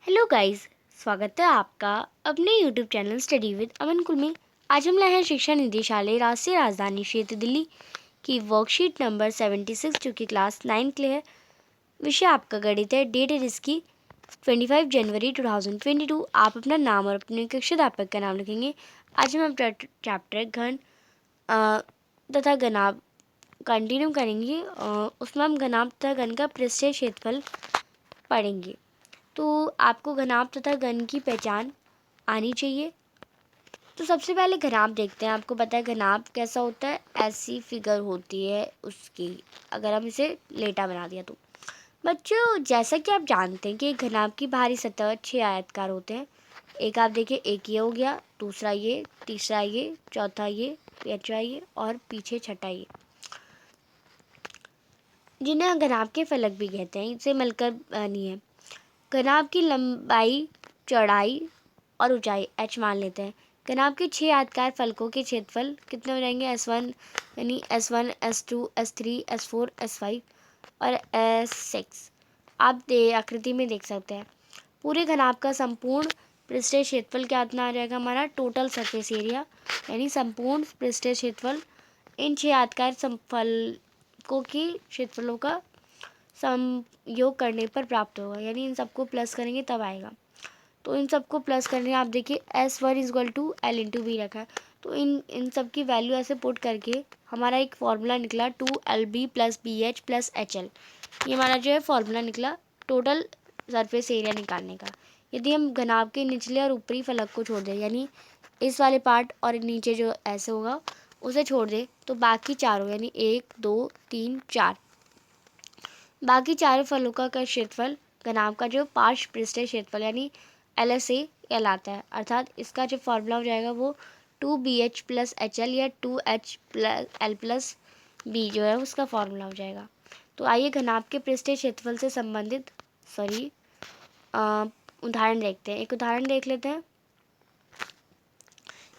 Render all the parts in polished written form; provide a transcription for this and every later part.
Hello guys, स्वागत है आपका अपने यूट्यूब चैनल स्टडी विद अमन कुल में। आज हम लाए हैं शिक्षा निदेशालय राष्ट्रीय राजधानी क्षेत्र दिल्ली की वर्कशीट नंबर 76 जो कि क्लास 9 के लिए है। विषय आपका गणित है। डेट है इसकी 25 जनवरी 2022। आप अपना नाम और अपने कक्षाध्यापक का नाम लिखेंगे। आज हम अपना चैप्टर घन तथा घनाभ कंटिन्यू करेंगे। उसमें हम घनाभ तथा घन का पृष्ठीय क्षेत्रफल पढ़ेंगे। तो आपको घनाभ तथा घन की पहचान आनी चाहिए। तो सबसे पहले घनाभ देखते हैं। आपको पता है घनाभ कैसा होता है? ऐसी फिगर होती है उसकी, अगर हम इसे लेटा बना दिया तो। बच्चों, जैसा कि आप जानते हैं कि घनाभ की बाहरी सतह 6 आयताकार होते हैं। एक आप देखिए, एक ये हो गया, दूसरा ये, तीसरा ये, चौथा ये, पांचवा ये और पीछे छठा ये, जिन्हें घनाभ के फलक भी कहते हैं। इसे मिलकर बनी है। घनाभ की लंबाई, चौड़ाई और ऊंचाई h मान लेते हैं। घनाभ के 6 आयताकार फलकों के क्षेत्रफल कितने हो जाएंगे? S1 यानी S1, S2, S3, S4, S5 और S6 आप आकृति में देख सकते हैं। पूरे घनाभ का संपूर्ण पृष्ठीय क्षेत्रफल क्या इतना आ जाएगा? हमारा टोटल सरफेस एरिया यानी संपूर्ण पृष्ठीय क्षेत्रफल इन 6 आयताकार फलकों के क्षेत्रफलों का योग करने पर प्राप्त होगा। यानी इन सबको प्लस करेंगे तब आएगा। तो इन सबको प्लस करने आप देखिए S1 is equal to L into B रखा है। तो इन सब की वैल्यू ऐसे पुट करके हमारा एक फॉर्मूला निकला 2LB plus BH plus HL। ये हमारा जो है फॉर्मूला निकला टोटल सरफेस एरिया निकालने का। यदि हम घनाभ के निचले और ऊपरी फलक को छोड़ दें, यानी इस वाले पार्ट और नीचे जो ऐसे होगा उसे छोड़ दें, तो बाकी चारों यानी 1, 2, 3, 4 बाकी चारों फलों का क्षेत्रफल घनाभ का जो पार्श्व पृष्ठीय क्षेत्रफल यानी LSA कहलाता है। अर्थात इसका जो फॉर्मूला हो जाएगा वो 2BH प्लस HL या 2H plus L plus B जो है उसका फॉर्मूला हो जाएगा। तो आइए घनाभ के पृष्ठीय क्षेत्रफल से संबंधित उदाहरण देखते हैं। एक उदाहरण देख लेते हैं।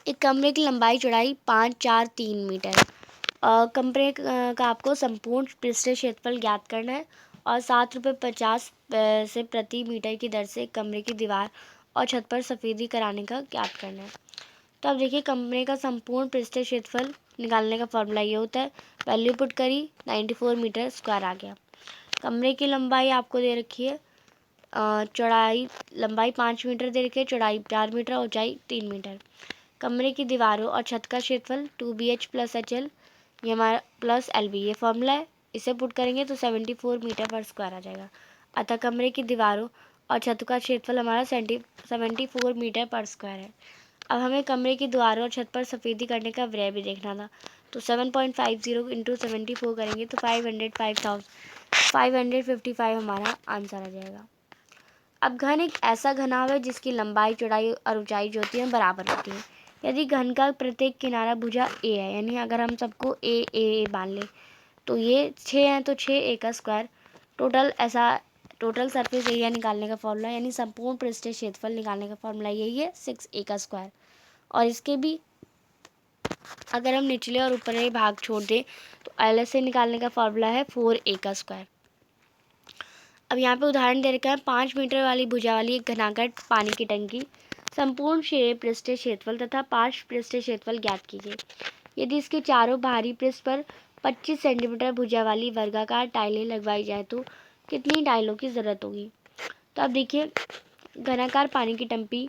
एक कमरे की लंबाई चौड़ाई 5, 4, 3 मीटर। कमरे का आपको संपूर्ण पृष्ठीय क्षेत्रफल ज्ञात करना है और 7.50 से प्रति मीटर की दर से कमरे की दीवार और छत पर सफेदी कराने का ज्ञात करना है। तो अब देखिए, कमरे का संपूर्ण पृष्ठीय क्षेत्रफल निकालने का फॉर्मूला ये होता है। वैल्यू पुट करी, 94 मीटर स्क्वायर आ गया। कमरे की लंबाई आपको दे रखी है, चौड़ाई लंबाई 5 मीटर दे रखी है, चौड़ाई 4 मीटर, ऊंचाई 3 मीटर। कमरे की दीवारों और छत का क्षेत्रफल 2BH प्लस HL ये हमारा प्लस LB ये फॉर्मूला है। इसे पुट करेंगे तो 74 मीटर पर स्क्वायर आ जाएगा। अतः कमरे की दीवारों और छत का क्षेत्रफल हमारा 74 मीटर पर स्क्वायर है। अब हमें कमरे की दीवारों और छत पर सफेदी करने का व्यय भी देखना था। तो 7.50 इंटू 74 करेंगे तो 555 हमारा आंसर आ जाएगा। अब घन एक ऐसा घनाभ है जिसकी लंबाई, चौड़ाई और ऊंचाई जो होती है बराबर होती है। यदि घन का प्रत्येक किनारा भुजा A है, यानी अगर हम सबको ए मान लें, तो ये 6 हैं तो 6A का स्क्वायर। टोटल सरफेस एरिया निकालने का फॉर्मूला यानी संपूर्ण पृष्ठीय क्षेत्रफल निकालने का फॉर्मूला यही है 6A का स्क्वायर। और इसके भी अगर हम निचले और ऊपरी भाग छोड़ दें तो LSA निकालने का फॉर्मूला है 4A का स्क्वायर। अब यहाँ पे उदाहरण दे रखा है 5 मीटर वाली भुजा वाली एक घनाकार पानी की टंकी। संपूर्ण पृष्ठीय क्षेत्रफल तथा पार्श्व पृष्ठीय क्षेत्रफल ज्ञात कीजिए। यदि इसके चारों बाहरी पृष्ठ पर 25 सेंटीमीटर भुजा वाली वर्गाकार टाइलें लगवाई जाए तो कितनी टाइलों की ज़रूरत होगी? तो अब देखिए, घनाकार पानी की टंकी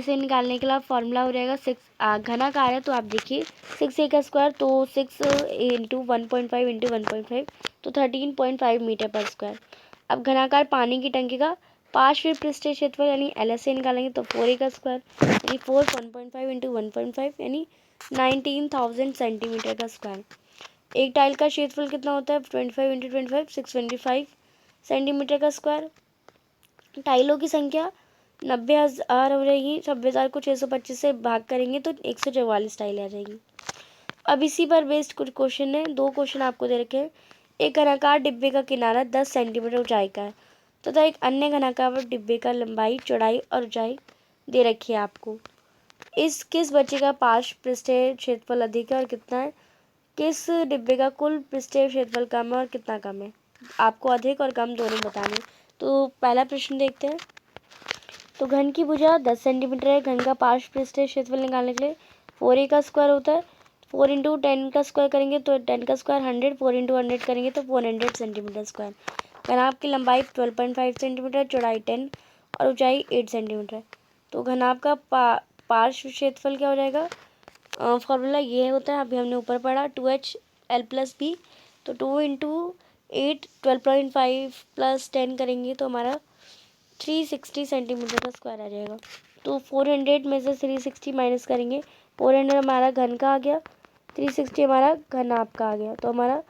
से निकालने के लिए फॉर्मूला हो जाएगा 6 घनाकार है तो आप देखिए 6A का स्क्वायर, तो 6 इंटू 1.5 इंटू 1.5 तो 13.5 मीटर पर स्क्वायर। अब घनाकार पानी की टंकी का पार्श्व पृष्ठीय क्षेत्रफल यानी LSA निकालेंगे तो 4A का स्क्वायर यानी 4 1.5 इंटू 1.5 यानी 19,000 सेंटीमीटर का स्क्वायर। एक टाइल का क्षेत्रफल कितना होता है? 25 इंटू 25 625 सेंटीमीटर का स्क्वायर। टाइलों की संख्या 90,000 हो जाएगी। 90,000 को 625 से भाग करेंगे तो 144 टाइलें आ जाएगी। अब इसी पर बेस्ड कुछ क्वेश्चन है। 2 क्वेश्चन आपको दे रखे हैं। एक घनाकार डिब्बे का किनारा 10 सेंटीमीटर ऊंचाई का है तथा एक अन्य घनाकार डिब्बे का लंबाई, चौड़ाई और ऊंचाई दे रखी है आपको। किस बच्चे का पार्श्व पृष्ठीय क्षेत्रफल अधिक है और कितना है? किस डिब्बे का कुल पृष्ठीय क्षेत्रफल कम है और कितना कम है? आपको अधिक और कम दोनों बताने। तो पहला प्रश्न देखते हैं। तो घन की भुजा 10 सेंटीमीटर है। घन का पार्श्व पृष्ठीय क्षेत्रफल निकालने के लिए 4a का स्क्वायर होता है। 4 इंटू 10 का स्क्वायर करेंगे तो 10 का स्क्वायर 100, 4 इंटू 100 करेंगे तो 400 सेंटीमीटर स्क्वायर। घनाभ की लंबाई 12.5 सेंटीमीटर, चौड़ाई 10 और ऊंचाई 8 सेंटीमीटर है। तो घनाभ का पार्श्व क्षेत्रफल क्या हो जाएगा? फॉर्मूला ये होता है, अभी हमने ऊपर पढ़ा 2HL+B। तो 2 इंटू 8 12.5 प्लस 10 करेंगे तो हमारा 360 सेंटीमीटर का स्क्वायर आ जाएगा। तो 400 में से 360 माइनस करेंगे, 400 हमारा घन का आ गया, 360 हमारा घनाभ का आ गया। तो हमारा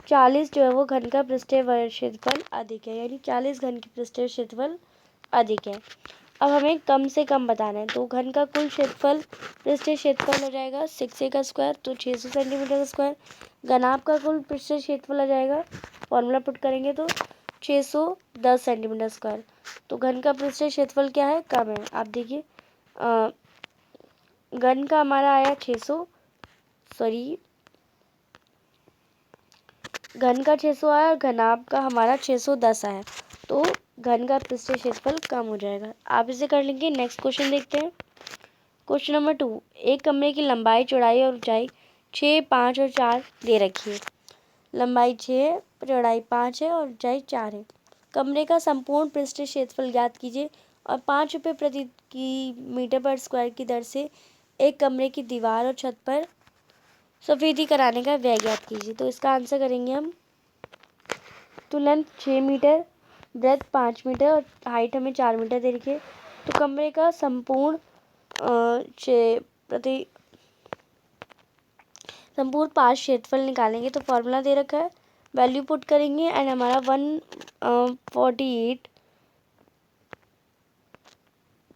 40 जो है वो घन का पृष्ठीय क्षेत्रफल अधिक है, यानी 40 घन की पृष्ठीय क्षेत्रफल अधिक है। अब हमें कम से कम बताना है। तो घन का कुल क्षेत्रफल पृष्ठीय क्षेत्रफल हो जाएगा 6a का स्क्वायर, तो 600 सेंटीमीटर का स्क्वायर। घनाभ का कुल पृष्ठीय क्षेत्रफल आ जाएगा, फॉर्मूला पुट करेंगे तो 610 सेंटीमीटर स्क्वायर। तो घन का पृष्ठीय क्षेत्रफल क्या है? कम है। आप देखिए घन का हमारा आया 600, सॉरी घन का 600 आया, घनाभ का हमारा 610 आया। तो घन का पृष्ठीय क्षेत्रफल कम हो जाएगा। आप इसे कर लेंगे। नेक्स्ट क्वेश्चन देखते हैं। क्वेश्चन नंबर 2, एक कमरे की लंबाई, चौड़ाई और ऊंचाई 6, 5 और 4 दे रखी है। लंबाई 6 है, चौड़ाई 5 है और ऊंचाई 4 है। कमरे का संपूर्ण पृष्ठीय क्षेत्रफल ज्ञात कीजिए और 5 रुपये प्रति मीटर पर स्क्वायर की दर से एक कमरे की दीवार और छत पर सफेदी कराने का व्यय ज्ञात कीजिए। तो इसका आंसर करेंगे हम। तो लेंथ 6 मीटर, ब्रेथ 5 मीटर और हाइट हमें 4 मीटर दे रखी है। तो कमरे का संपूर्ण पार्श्व क्षेत्रफल निकालेंगे तो फॉर्मूला दे रखा है, वैल्यू पुट करेंगे एंड हमारा 148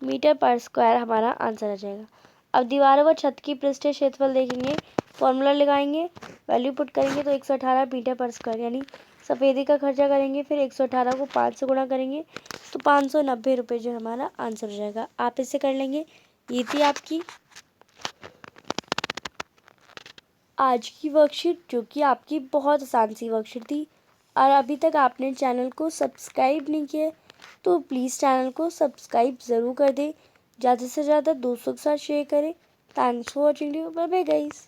मीटर पर स्क्वायर हमारा आंसर आ जाएगा। अब दीवारों व छत की पृष्ठीय क्षेत्रफल देखेंगे, फॉर्मूला लगाएंगे, वैल्यू पुट करेंगे तो 118 मीटर पर स्क्वायर, यानी सफ़ेदी का खर्चा करेंगे, फिर 118 को 5 से गुणा करेंगे तो 590 रुपये जो हमारा आंसर हो जाएगा। आप इसे कर लेंगे। ये थी आपकी आज की वर्कशीट, जो कि आपकी बहुत आसान सी वर्कशीट थी। और अभी तक आपने चैनल को सब्सक्राइब नहीं किया तो प्लीज़ चैनल को सब्सक्राइब ज़रूर कर दें, ज़्यादा से ज़्यादा दोस्तों के साथ शेयर करें। Thanks for watching, bye bye guys.